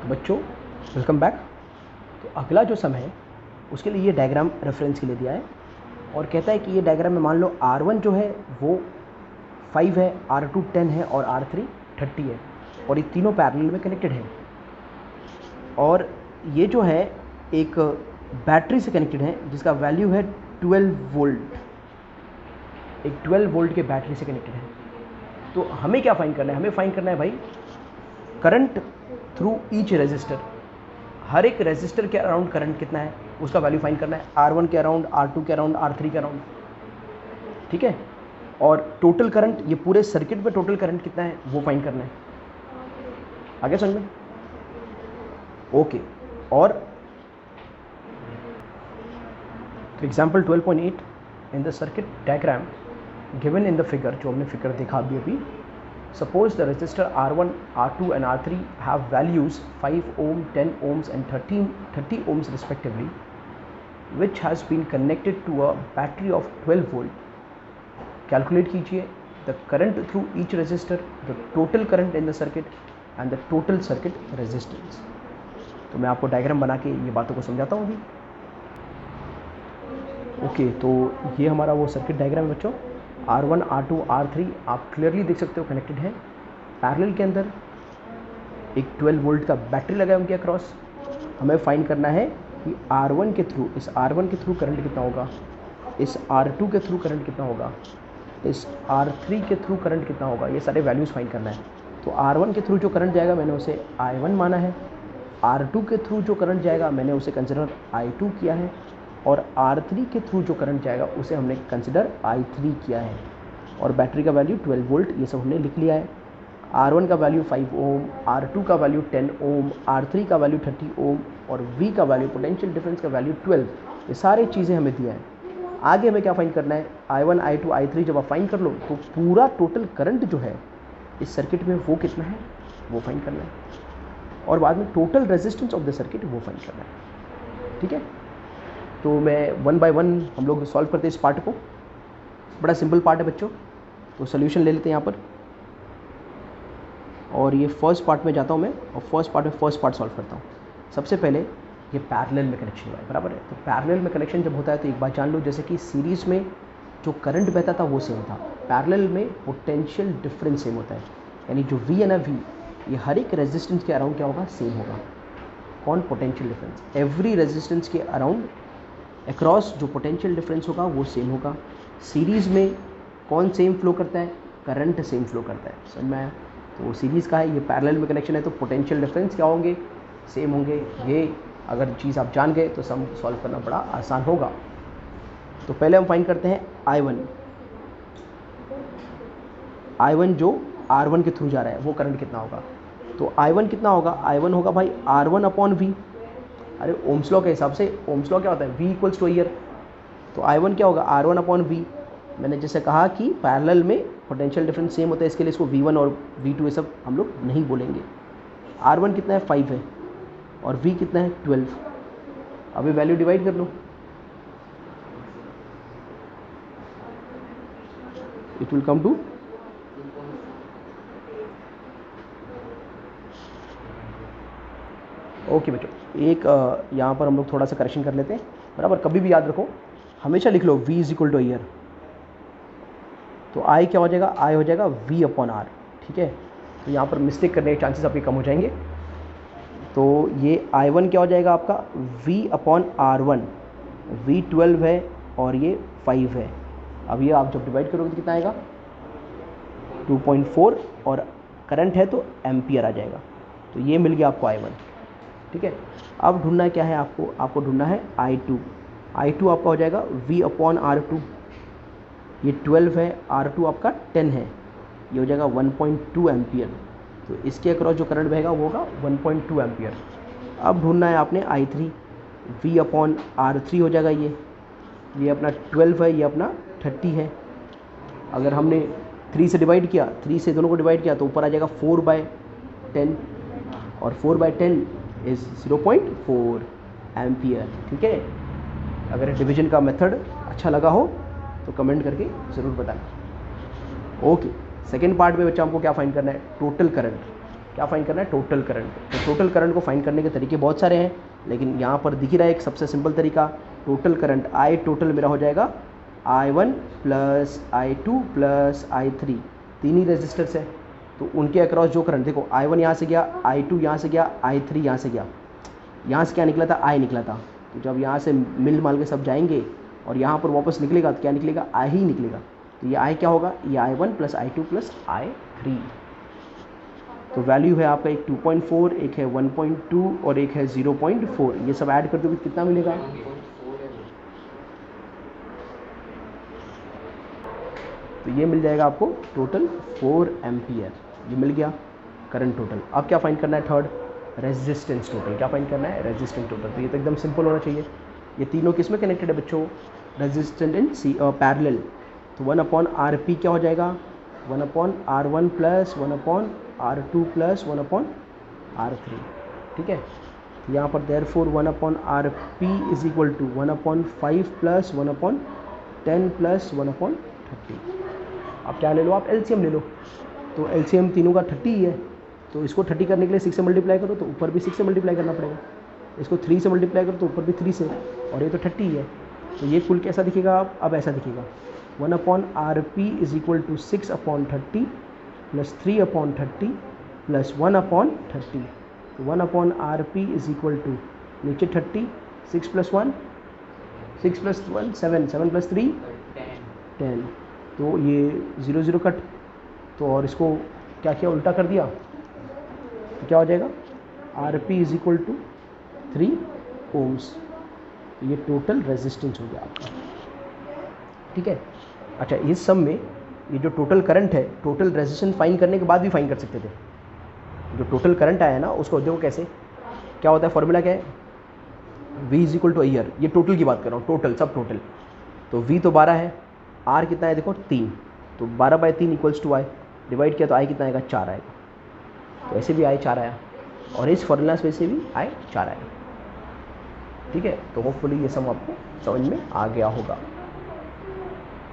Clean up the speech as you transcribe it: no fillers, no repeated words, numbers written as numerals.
बच्चों welcome back. तो अगला जो सम है उसके लिए ये डायग्राम रेफरेंस के लिए दिया है और कहता है कि ये डायग्राम में मान लो R1 जो है वो 5 है, R2 10 है और R3 30 है और ये तीनों पैरेलल में कनेक्टेड है। और ये जो है एक बैटरी से कनेक्टेड है जिसका वैल्यू है 12 वोल्ट, एक 12 वोल्ट के बैटरी से कनेक्टेड है। तो हमें क्या फाइंड करना है? हमें फाइंड करना है भाई करंट थ्रू ईच रेजिस्टर, हर एक रेजिस्टर के अराउंड करंट कितना है उसका वैल्यू फाइंड करना है। R1 के अराउंड, R2 के अराउंड, R3 के अराउंड, ठीक है। और टोटल करंट, ये पूरे सर्किट में टोटल करंट कितना है वो फाइंड करना है। आगे समझ में? ओके। और तो example 12.8 in the circuit diagram given in the figure, जो हमने फिगर देखा अभी suppose the resistor R1, R2 and R3 have values 5 ohm, 10 ohms and 30 ohms respectively, which has been connected to a battery of 12 volt. Calculate कीजिए the current through each resistor, the total current in the circuit and the total circuit resistance. तो मैं आपको diagram बना के ये बातों को समझाता हूँ अभी। ओके, तो ये हमारा वो सर्किट डायग्राम है बच्चों। R1, R2, R3 आप क्लियरली देख सकते हो कनेक्टेड है। पैरेलल के अंदर एक 12 वोल्ट का बैटरी लगा है उनके अक्रॉस। हमें फाइंड करना है कि R1 के थ्रू, इस R1 के थ्रू करंट कितना होगा, इस R2 के थ्रू करंट कितना होगा, इस R3 के थ्रू करंट कितना होगा, ये सारे वैल्यूज़ फाइंड करना है। तो R1 के थ्रू जो करंट जाएगा मैंने उसे I1 माना है, R2 के थ्रू जो करंट जाएगा मैंने उसे कंसिडर I2 किया है और R3 के थ्रू जो करंट जाएगा उसे हमने कंसिडर I3 किया है। और बैटरी का वैल्यू 12 वोल्ट ये सब हमने लिख लिया है। R1 का वैल्यू 5 ओम, R2 का वैल्यू 10 ओम, R3 का वैल्यू 30 ओम और V का वैल्यू, पोटेंशियल डिफरेंस का वैल्यू 12। ये सारी चीज़ें हमें दिया है। आगे हमें क्या फाइंड करना है? I1, I2, I3 जब आप फाइंड कर लो तो पूरा टोटल करंट जो है इस सर्किट में वो कितना है वो फाइंड करना है और बाद में total resistance of the circuit वो फाइंड करना है, ठीक है। तो मैं 1 बाय 1 हम लोग सॉल्व करते हैं इस पार्ट को। बड़ा सिंपल पार्ट है बच्चों, तो सोल्यूशन ले लेते हैं यहाँ पर। और ये फर्स्ट पार्ट में जाता हूँ मैं और फर्स्ट पार्ट सॉल्व करता हूँ। सबसे पहले ये पैरेलल में कनेक्शन हुआ है, बराबर है। तो पैरेलल में कनेक्शन जब होता है तो एक बात जान लो, जैसे कि सीरीज़ में जो करंट बहता था वो सेम था, पैरेलल में पोटेंशियल डिफरेंस सेम होता है। यानी जो V है ना, V ये हर एक रेजिस्टेंस के अराउंड क्या होगा, सेम होगा। कौन? Potential difference. एवरी रेजिस्टेंस के अराउंड अक्रॉस जो पोटेंशियल डिफरेंस होगा वो सेम होगा। सीरीज़ में कौन सेम फ्लो करता है? करंट सेम फ्लो करता है। समझ में आया? तो वो सीरीज़ का है, ये पैरेलल में कनेक्शन है तो पोटेंशियल डिफरेंस क्या होंगे, सेम होंगे। ये अगर चीज़ आप जान गए तो सम सॉल्व करना बड़ा आसान होगा। तो पहले हम फाइंड करते हैं I1 जो R1 के थ्रू जा रहा है वो करंट कितना होगा। तो I1 कितना होगा? I1 होगा भाई R1 अपॉन V। अरे ओम्स लॉ के हिसाब से, ओम्स लॉ क्या होता है? V equals two year. तो I1 क्या होगा? R1 upon V। मैंने जैसे कहा कि पैरेलल में पोटेंशियल डिफरेंस सेम होता है, इसके लिए इसको V1 और V2 ये सब हम लोग नहीं बोलेंगे। R1 कितना है? 5 है और V कितना है? 12। अभी वैल्यू डिवाइड कर लो, it will come to okay बच्चों। एक यहाँ पर हम लोग थोड़ा सा करेक्शन कर लेते हैं, बराबर। कभी भी याद रखो, हमेशा लिख लो V is equal two year. तो I क्या हो जाएगा? I हो जाएगा V अपॉन R, ठीक है। तो यहाँ पर मिस्टेक करने के चांसेस आपके कम हो जाएंगे। तो ये I1 क्या हो जाएगा आपका? V upon R1। V 12 है और ये 5 है। अब ये आप जब डिवाइड करोगे तो कितना आएगा? 2.4 और करंट है तो एम्पियर आ जाएगा। तो ये मिल गया आपको I1, ठीक है। अब ढूंढना क्या है आपको ढूंढना है I2 आपका हो जाएगा V अपॉन R2। ये 12 है, R2 आपका 10 है, ये हो जाएगा 1.2 एम्पियर। तो इसके अक्रॉस जो करंट बहेगा वो होगा 1.2 एम्पियर। अब ढूंढना है आपने I3, V अपॉन R3 हो जाएगा। ये अपना 12 है, ये अपना 30 है। अगर हमने 3 से डिवाइड किया, 3 से दोनों को डिवाइड किया तो ऊपर आ जाएगा 4/10 और 4/10 इज़ 0.4 एम्पियर, ठीक है। अगर डिवीजन का मेथड अच्छा लगा हो तो कमेंट करके ज़रूर बताना। ओके, सेकेंड पार्ट में बच्चा हमको क्या फाइंड करना है? Total current. क्या फाइंड करना है, टोटल करंट। तो टोटल करंट को फाइंड करने के तरीके बहुत सारे हैं, लेकिन यहाँ पर दिख ही रहा है एक सबसे सिंपल तरीका, टोटल करंट आई टोटल मेरा हो जाएगा I1 plus I2 plus I3, तीन ही रेजिस्टर्स है, तो उनके अक्रॉस जो करंट, देखो I1 यहाँ से गया, I2 यहाँ से गया, I3 यहाँ से गया, यहाँ से क्या निकला था, I निकला था। तो जब यहाँ से मिल माल के सब जाएंगे और यहाँ पर वापस निकलेगा तो क्या निकलेगा, I ही निकलेगा। तो ये I क्या होगा, ये I1 plus I2 plus I3। तो वैल्यू है आपका एक 2.4, एक है 1.2 और एक है 0.4। ये सब ऐड कर दोगे कितना मिलेगा, तो ये मिल जाएगा आपको टोटल 4 एम्पियर। ये मिल गया करंट टोटल। अब क्या फाइंड करना है, थर्ड रेजिस्टेंस टोटल। क्या फाइंड करना है, रेजिस्टेंस टोटल। तो ये तो एकदम सिंपल होना चाहिए। ये तीनों किस में कनेक्टेड है बच्चों, रेजिस्टेंस इन पैरेलल। तो 1/RP क्या हो जाएगा, 1/R1 plus 1/R2 plus 1/R3। ठीक है, तो यहाँ पर therefore 1/RP is equal to 1/5 plus 1/10 plus 1/30। अब क्या ले लो, आप एलसीएम ले लो। तो एलसीएम तीनों का 30 ही है, तो इसको 30 करने के लिए 6 से मल्टीप्लाई करो तो ऊपर भी 6 से मल्टीप्लाई करना पड़ेगा, इसको 3 से मल्टीप्लाई करो तो ऊपर भी 3 से, और ये तो 30 ही है। तो ये कुल कैसा दिखेगा, अब ऐसा दिखेगा 1/RP is equal to 6/30 plus 3/30 plus 1/30। तो 1/RP इज इक्वल टू नीचे 30, 6 प्लस 1 7, 7 प्लस 3 10। तो ये 0 0 कट, तो और इसको क्या किया, उल्टा कर दिया, तो क्या हो जाएगा, RP is equal to 3 ohms. ये टोटल रेजिस्टेंस हो गया आपका। ठीक है, अच्छा इस सब में ये जो टोटल करंट है, टोटल रेजिस्टेंस फाइंड करने के बाद भी फाइंड कर सकते थे। जो टोटल करंट आया ना उसको देखो कैसे, क्या होता है, फॉर्मूला क्या है, V is equal two year. ये टोटल की बात कर रहा हूँ, टोटल सब टोटल। तो V तो 12 है, R कितना है देखो 3, तो 12/3 इक्वल्स टू I, डिवाइड किया तो I कितना आएगा, 4 आएगा। तो ऐसे भी I 4 आया, और इस फॉर्मूला से वैसे भी I 4 आएगा। ठीक है, तो होपफुली ये सब आपको समझ में आ गया होगा।